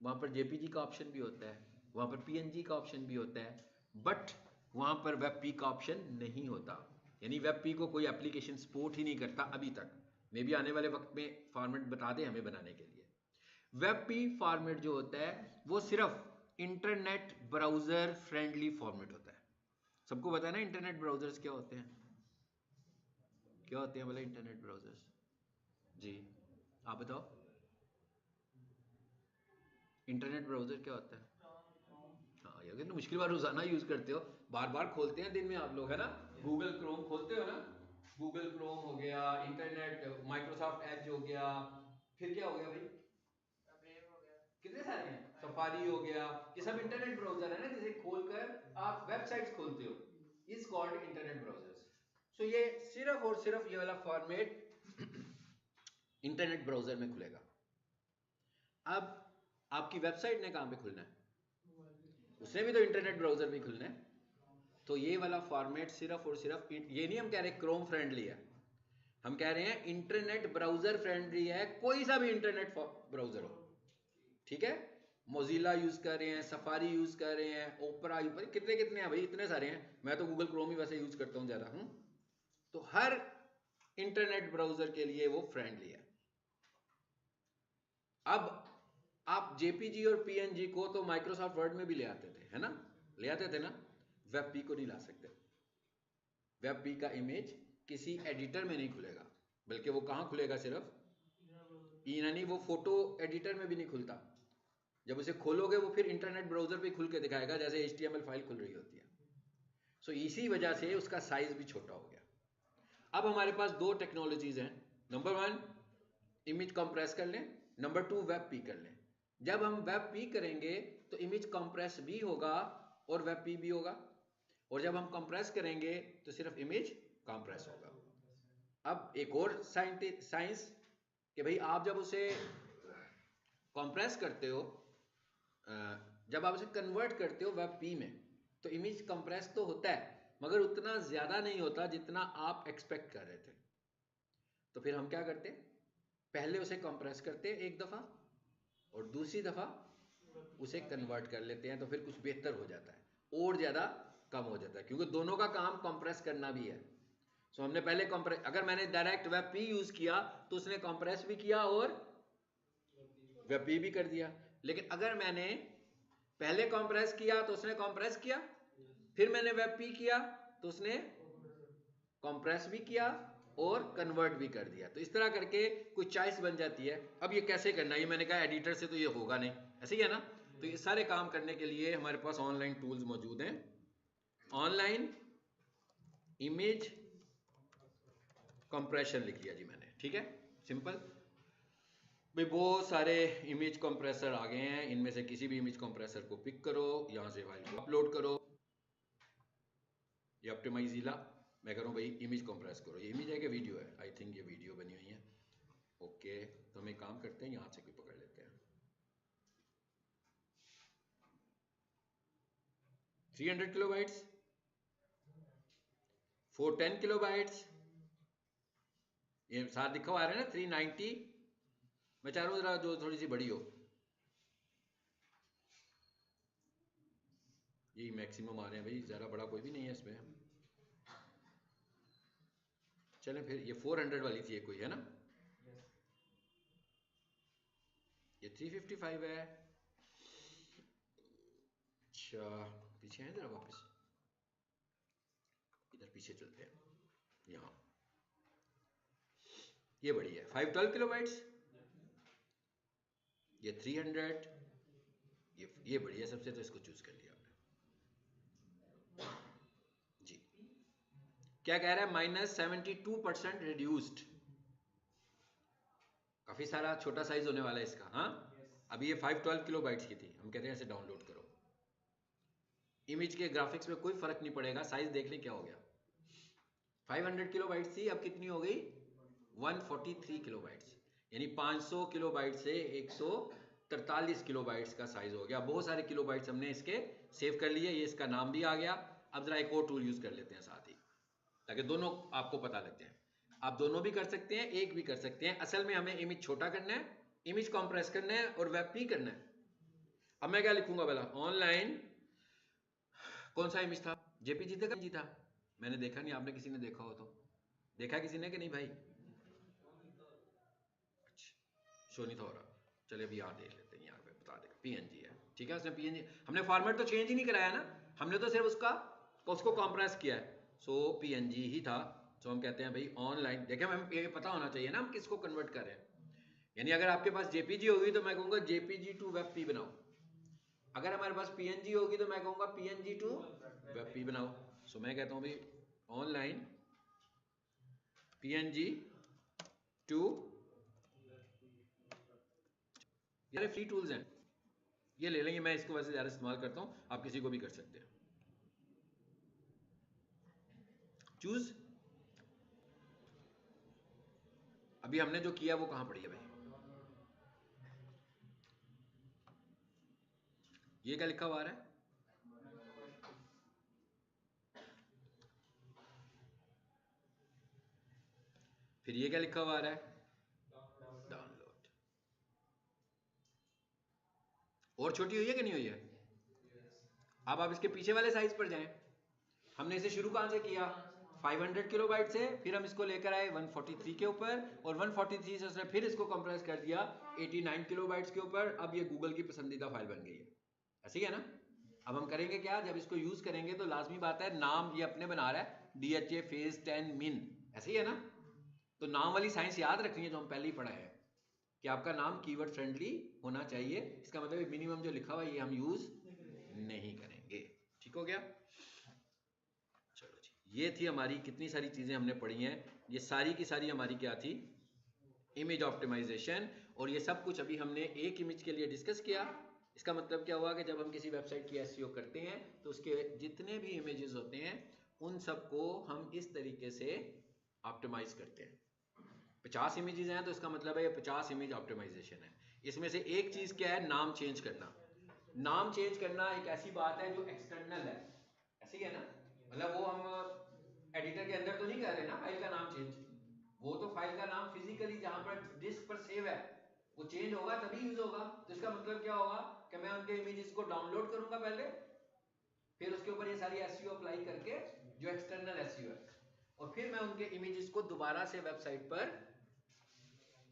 वहां पर जेपीजी का ऑप्शन भी होता है, वहां पर पीएनजी का ऑप्शन भी होता है, बट वहां पर वेब पी का ऑप्शन नहीं होता। यानी वेब पी को कोई एप्लीकेशन सपोर्ट ही नहीं करता अभी तक। मे भी आने वाले वक्त में फॉर्मेट बता दें हमें बनाने के लिए। वेब पी फॉर्मेट जो होता है वो सिर्फ इंटरनेट ब्राउजर फ्रेंडली फॉर्मेट होता है। सबको पता है ना इंटरनेट ब्राउजर्स क्या होते हैं, क्या होते हैं बोले इंटरनेट ब्राउजर्स? जी आप बताओ, इंटरनेट ब्राउजर क्या होता है? हाँ यार कितनी मुश्किल बार रोजाना यूज करते हो, बार बार खोलते हैं दिन में आप लोग, है ना। गूगल क्रोम खोलते हो ना, गूगल क्रोम हो गया, इंटरनेट माइक्रोसॉफ्ट एज हो गया, फिर क्या हो गया भाई, कितने सारे हैं, सफारी हो गया, ये सब इंटरनेट ब्राउजर है ना, जिसे खोलकर आप वेबसाइट्स खोलते हो, इज कॉल्ड इंटरनेट ब्राउजर्स। सो ये सिर्फ और सिर्फ ये वाला फॉर्मेट इंटरनेट ब्राउजर में खुलेगा। अब आपकी वेबसाइट ने कहां पे खुलना है, उसने भी तो इंटरनेट ब्राउजर में खुलना है। तो ये वाला फॉर्मेट सिर्फ और सिर्फ, ये नहीं हम कह रहे क्रोम फ्रेंडली है, हम कह रहे हैं इंटरनेट ब्राउजर फ्रेंडली है, कोई सा भी इंटरनेट ब्राउजर हो, ठीक है। मोजिला यूज कर रहे हैं, सफारी यूज कर रहे हैं, ओपरा, कितने कितने हैं भाई, इतने सारे हैं। मैं तो गूगल क्रोम ही वैसे यूज करता हूं ज्यादा। तो हर इंटरनेट ब्राउजर के लिए वो फ्रेंडली है। अब आप जेपीजी और पीएनजी को तो माइक्रोसॉफ्ट वर्ड में भी ले आते थे, है ना, ले आते थे ना। वेब पी को नहीं ला सकते। वेब पी का इमेज किसी एडिटर में नहीं खुलेगा, बल्कि वो कहाँ खुलेगा, सिर्फ यानी वो फोटो एडिटर में भी नहीं खुलता। जब उसे खोलोगे वो फिर इंटरनेट ब्राउजर पे खुल के दिखाएगा जैसे HTML फाइल खुल रही होती है। सो इसी वजह से उसका साइज भी छोटा हो गया। अब हमारे पास दो टेक्नोलॉजीज हैं। नंबर 1 इमेज कंप्रेस कर लें, नंबर 2 वेब पी कर लें। जब हम वेब पी करेंगे तो इमेज कंप्रेस भी होगा और वेब पी भी होगा, और जब हम कंप्रेस करेंगे तो सिर्फ इमेज कंप्रेस होगा। अब एक और साइंस कि भाई आप जब उसे कंप्रेस करते हो, जब आप उसे कन्वर्ट करते हो वेब पी में, तो इमेज कंप्रेस तो होता है मगर उतना ज्यादा नहीं होता जितना आप एक्सपेक्ट कर रहे थे। तो फिर हम क्या करते, पहले उसे कंप्रेस करते एक दफा और दूसरी दफा उसे कन्वर्ट कर लेते हैं, तो फिर कुछ बेहतर हो जाता है और ज्यादा कम हो जाता है, क्योंकि दोनों का काम कंप्रेस करना भी है। सो हमने पहले कंप्रेस, अगर मैंने डायरेक्ट वेब पी यूज किया तो उसने कंप्रेस भी किया और वेब पी भी कर दिया। लेकिन अगर मैंने पहले कंप्रेस किया तो उसने कंप्रेस किया, फिर मैंने वेब पी किया तो उसने कंप्रेस भी किया और कन्वर्ट भी कर दिया। तो इस तरह करके कुछ चॉइस बन जाती है। अब ये कैसे करना है, ये मैंने कहा एडिटर से तो ये होगा नहीं, ऐसे ही है ना। तो ये सारे काम करने के लिए हमारे पास ऑनलाइन टूल्स मौजूद हैं। ऑनलाइन इमेज कंप्रेशन लिख दिया जी मैंने, ठीक है, सिंपल। भाई बहुत सारे इमेज कंप्रेसर आ गए हैं, इनमें से किसी भी इमेज कंप्रेसर को पिक करो, यहां से फाइल को अपलोड करो। ये ऑप्टिमाइजिला मैं करूँ भाई इमेज कंप्रेस करो। ये इमेज है कि वीडियो है, आई थिंक ये वीडियो बनी हुई है। ओके, तो हम एक काम करते हैं, यहां से कोई पकड़ लेते हैं। 300 किलोबाइट्स, 410 किलोबाइट्स, ये साथ लिखा हुआ आ रहा है ना 390। मैं चाह रहा हूँ जरा जो थोड़ी सी बड़ी हो, यही मैक्सिमम आ रहे हैं भाई, ज़्यादा बड़ा कोई भी नहीं है इसमें। चलें फिर, ये 400 वाली थी कोई, है ना, ये 355 है। अच्छा पीछे है, जरा वापस इधर पीछे चलते हैं, यहाँ ये बड़ी है 512 किलोबाइट्स, ये 300, ये बड़ी है सबसे, तो इसको चूज कर लिया आपने जी। क्या कह रहा है, -72% रिड्यूस्ड, काफी सारा छोटा साइज होने वाला है इसका। हाँ अभी ये 512 किलोबाइट्स की थी, हम कहते हैं ऐसे डाउनलोड करो। इमेज के ग्राफिक्स में कोई फर्क नहीं पड़ेगा, साइज देख लें क्या हो गया। 500 किलोबाइट्स थी, अब कितनी हो गई 143 किलोबाइट्स, यानी 500 किलोबाइट से 143 किलोबाइट्स का साइज हो गया। बहुत सारे किलोबाइट्स हमने इसके सेव कर लिए, ये इसका नाम भी आ गया। अब जरा एक और टूल यूज कर लेते हैं साथ ही, ताकि दोनों आपको पता लग जाए। आप दोनों भी कर सकते हैं, एक भी कर सकते हैं। असल में हमें इमेज छोटा करना है, इमेज कंप्रेस करना है और वेब पी करना है। अब मैं क्या लिखूंगा पहला, ऑनलाइन, कौन सा इमेज था, जेपीजी था, जी था, मैंने देखा नहीं, आपने किसी ने देखा हो तो देखा किसी ने कि नहीं भाई, शो नहीं था हो रहा। चलिए अभी यहाँ देख लेते हैं, यहाँ पे बता देगा पीएनजी है, ठीक है। उसने पीएनजी, हमने फॉर्मेट तो चेंज ही नहीं कराया ना, हमने तो सिर्फ उसको कंप्रेस किया है। सो पीएनजी ही था। सो हम कहते हैं भाई ऑनलाइन, देखें हमें ये पता होना चाहिए ना हम किसको कन्वर्ट कर रहे हैं। यानी अगर आपके पास जेपीजी होगी तो मैं कहूँगा जेपीजी टू वेब पी बनाओ, अगर हमारे पास पीएनजी होगी तो मैं कहूँगा पीएनजी टू वेब पी बनाओ। सो मैं कहता हूँ भाई ऑनलाइन पीएनजी टू, ये फ्री टूल्स हैं, ये ले लेंगे, मैं इसको वैसे ज़्यादा इस्तेमाल करता हूँ, आप किसी को भी कर सकते हैं। चूज, अभी हमने जो किया वो कहाँ पड़ी है भाई, ये क्या लिखा हुआ आ रहा है, फिर ये क्या लिखा हुआ आ रहा है, डाउनलोड। और छोटी हुई है कि नहीं हुई है। अब आप इसके पीछे वाले साइज पर जाएं, हमने इसे शुरू कहां से किया 500 किलोबाइट से, फिर हम इसको लेकर आए 143 के ऊपर, और 143 से उसने फिर इसको कंप्रेस कर दिया 89 किलोबाइट्स के ऊपर। अब ये गूगल की पसंदीदा फाइल बन गई है, ऐसे ही है ना। अब हम करेंगे क्या, जब इसको यूज करेंगे तो लाजमी बात है, नाम ये अपने बना रहा है DHA phase 10 min, ऐसे ही है ना? तो नाम वाली साइंस याद रखनी है जो हम पहले ही पढ़ा है कि आपका नाम कीवर्ड फ्रेंडली होना चाहिए। इसका मतलब मिनिमम जो लिखा हुआ है ये हम यूज नहीं करेंगे। ठीक हो गया? चलो जी, ये थी हमारी कितनी सारी चीजें हमने पढ़ी हैं। ये सारी की सारी हमारी क्या थी? Image optimization. और ये सब कुछ अभी हमने एक इमेज के लिए डिस्कस किया। इसका मतलब क्या हुआ कि जब हम किसी वेबसाइट की एसईओ करते हैं तो उसके जितने भी इमेजेस होते हैं उन सबको हम इस तरीके से ऑप्टिमाइज करते हैं। 50 इमेजेस हैं तो इसका मतलब है ये 50 इमेज ऑप्टिमाइजेशन है। इसमें से एक चीज क्या है? नाम चेंज करना। नाम चेंज करना एक ऐसी बात है जो एक्सटर्नल है, ऐसी है ना? मतलब वो हम एडिटर के अंदर तो नहीं कर रहे ना फाइल का नाम चेंज। वो तो फाइल का नाम फिजिकली जहां पर डिस्क पर सेव है वो चेंज होगा तभी यूज होगा। तो इसका मतलब क्या होगा कि मैं उनके इमेजेस को डाउनलोड करूंगा पहले, फिर उसके ऊपर ये सारी एसईओ अप्लाई करके जो एक्सटर्नल एसईओ है, और फिर मैं उनके इमेजेस को दोबारा से वेबसाइट पर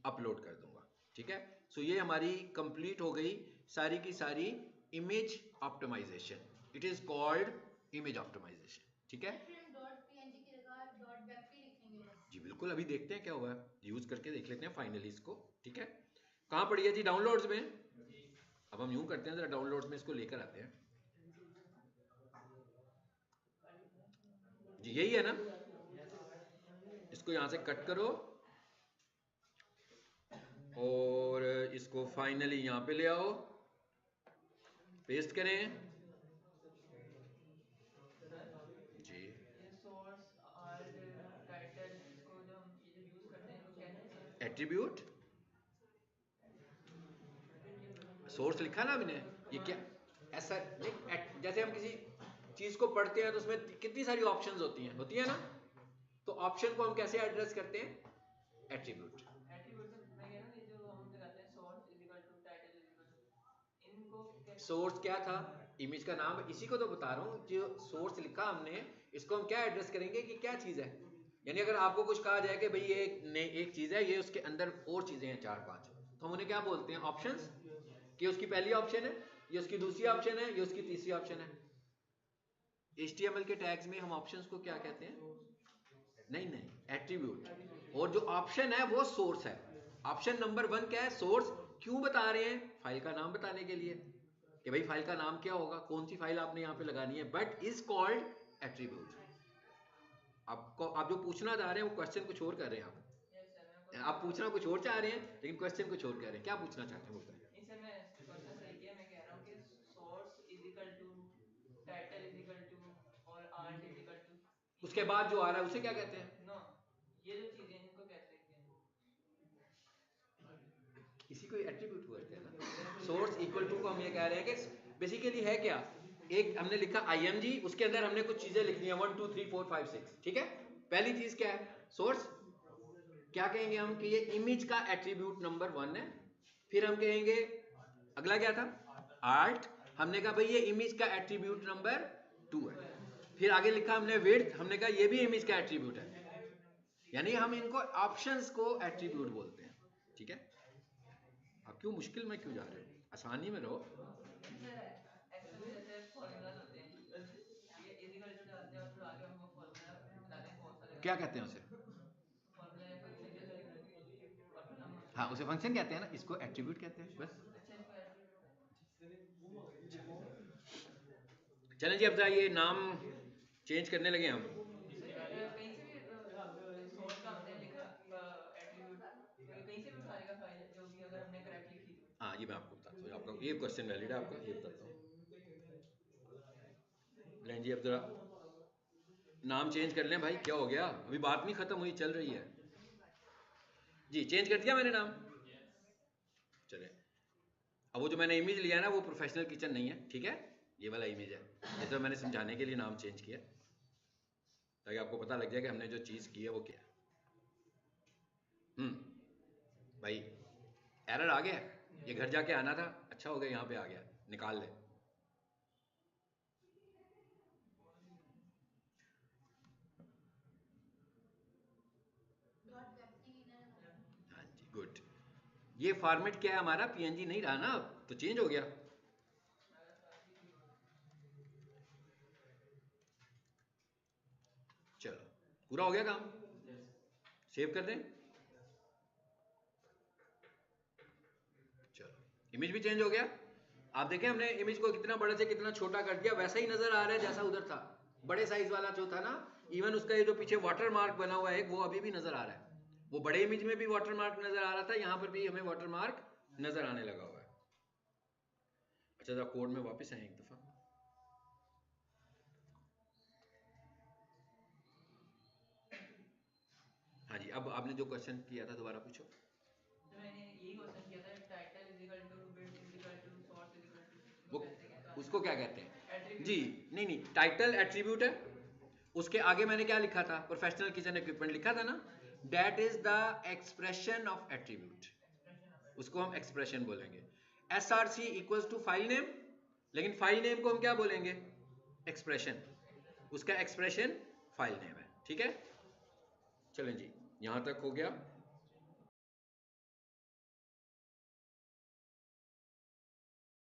अपलोड कर दूंगा। ठीक है? सो ये हमारी कंप्लीट हो गई सारी की सारी image optimization. It is called image optimization. ठीक है? .png की जगह .webp लिखेंगे बस। जी बिल्कुल, अभी देखते हैं क्या हुआ है, यूज करके देख लेते हैं फाइनली इसको। ठीक है? कहां पड़ी है जी? डाउनलोड्स में। अब हम यूं करते हैं, जरा डाउनलोड्स में इसको लेकर आते हैं। जी यही है ना? इसको यहां से कट करो और इसको फाइनली यहां पे ले आओ, पेस्ट करें जी। ये सोर्स आर्ट टाइटल इसको जो हम ये जो यूज करते हैं इनको कहते हैं सर एट्रीब्यूट सोर्स लिखा ना हमने, ये क्या ऐसा नहीं, जैसे हम किसी चीज को पढ़ते हैं तो उसमें कितनी सारी ऑप्शंस होती है ना? तो ऑप्शन को हम कैसे एड्रेस करते हैं? एट्रीब्यूट। एट्रीब्यूट से मैं कह रहा हूँ ये जो हम लगाते हैं source is equal to title is equal to इनको सोर्स क्या था? इमेज का नाम, इसी को तो बता रहा हूँ। जो सोर्स लिखा हमने इसको हम क्या एड्रेस करेंगे कि क्या चीज है। यानी अगर आपको कुछ कहा जाए कि भाई ये एक चीज है, ये उसके अंदर और चीजें हैं 4-5, तो हम उन्हें क्या बोलते हैं? ऑप्शंस। कि उसकी पहली ऑप्शन है, ये उसकी दूसरी ऑप्शन है, ये उसकी तीसरी ऑप्शन है। HTML के टैग्स में हम ऑप्शंस को क्या कहते हैं? नहीं नहीं, एट्रीब्यूट। और जो ऑप्शन है वो सोर्स है। ऑप्शन नंबर 1 क्या है? सोर्स। क्यों बता रहे हैं? फाइल का नाम बताने के लिए कि भाई फाइल का नाम क्या होगा, कौन सी फाइल आपने यहाँ पे लगानी है। But is called attribute. आपको आप जो पूछना चाह रहे हैं वो क्वेश्चन कुछ और कर रहे हैं। आप पूछना कुछ और चाह रहे हैं लेकिन क्वेश्चन कुछ और कह रहे हैं। क्या पूछना चाहते हैं? बताएं। नहीं सर, मैं क्वेश्चन सही किया। मैं कह रहा हूँ कि source is equal to title is equal to और आर्ट इज इक्वल टू उसके बाद जो आ रहा है उसे क्या कहते हैं? नो, ये जो चीजें हैं इनको कहते हैं इसी को एट्रीब्यूट बोलते हैं ना। सोर्स इक्वल टू को हम ये कह रहे हैं कि बेसिकली है क्या, एक हमने लिखा IMG, उसके अंदर हमने कुछ चीजें लिखनी है 1 2 3 4 5 6। ठीक है? पहली चीज क्या है? सोर्स। क्या कहेंगे हम कि ये इमेज का एट्रीब्यूट नंबर 1 है। फिर हम कहेंगे अगला क्या था? आर्ट। हमने कहा भाई ये इमेज का एट्रीब्यूट नंबर 2 है। फिर आगे लिखा हमने विड्थ, हमने कहा ये भी इमेज का एट्रीब्यूट है। यानी हम इनको ऑप्शंस को एट्रीब्यूट बोलते हैं। ठीक है? आप क्यों मुश्किल में क्यों जा रहे हो? आसानी में रहो। सर एक्चुअली जैसे फॉर्मूलाज होते हैं, ये इज इक्वल टू डालते हैं और फिर आगे हम वो फॉर्मूला हम बताते हैं कौन सा लगाना क्या कहते हैं उसे? फॉर्मूला या फंक्शन जैसे और फिर हम हाँ उसे फंक्शन कहते हैं ना, इसको एट्रीब्यूट कहते हैं बस। अच्छा इसको चलें जी, अब जरा ये नाम चेंज करने लगे हम। कहीं से भी सोर्स का हमने लिखा एट्रीब्यूट तो ये कहीं से भी उठा लेगा फाइल जो भी अगर हमने करेक्ट लिखी तो। हाँ ये मैं आपको बताता हूँ, आपका ये क्वेश्चन वैलिड है, आपका ये बताता हूँ। लें जी, अब जरा नाम चेंज कर लें भाई। क्या हो गया? अभी बात नहीं खत्म हुई, चल रही है जी। चेंज कर दिया मैंने नाम। चले, अब वो जो मैंने इमेज लिया है ना वो प्रोफेशनल किचन नहीं है। ठीक है? ये वाला इमेज है। ये तो मैंने समझाने के लिए नाम चेंज किया ताकि आपको पता लग जाए कि हमने जो चीज़ की है वो क्या है। भाई एरर आ गया, ये घर जाके आना था। अच्छा हो गया यहाँ पे आ गया, निकाल ले। हाँ जी, गुड। ये फॉर्मेट क्या है हमारा? PNG नहीं रहा ना, अब तो चेंज हो गया। चलो पूरा हो गया काम। सेव कर दें। चलो इमेज भी चेंज हो गया। आप देखें हमने इमेज को कितना बड़े से कितना छोटा कर दिया, वैसा ही नजर आ रहा है जैसा उधर था। बड़े साइज वाला जो था ना, इवन उसका ये जो पीछे वाटर मार्क बना हुआ है वो अभी भी नजर आ रहा है। वो बड़े इमेज में भी वाटर मार्क नजर आ रहा था, यहां पर भी हमें वाटर मार्क नजर आने लगा हुआ है। अच्छा जरा कोड में वापस आए एक दफा। हाँ जी, अब आपने जो क्वेश्चन किया था दोबारा पूछो। तो मैंने यही क्वेश्चन किया था, title is equal to build is equal to source is equal to, वो कैसे क्या उसको क्या कहते हैं एट्रीब्यूट जी? नहीं, टाइटल एट्रीब्यूट है, उसके आगे मैंने क्या लिखा था? प्रोफेशनल किचन इक्विपमेंट लिखा था ना। That is the expression of attribute, उसको हम एक्सप्रेशन बोलेंगे। SRC equals to file name, लेकिन फाइल नेम को हम क्या बोलेंगे? एक्सप्रेशन। उसका एक्सप्रेशन फाइल नेम है। ठीक है, चलें जी, यहां तक हो गया।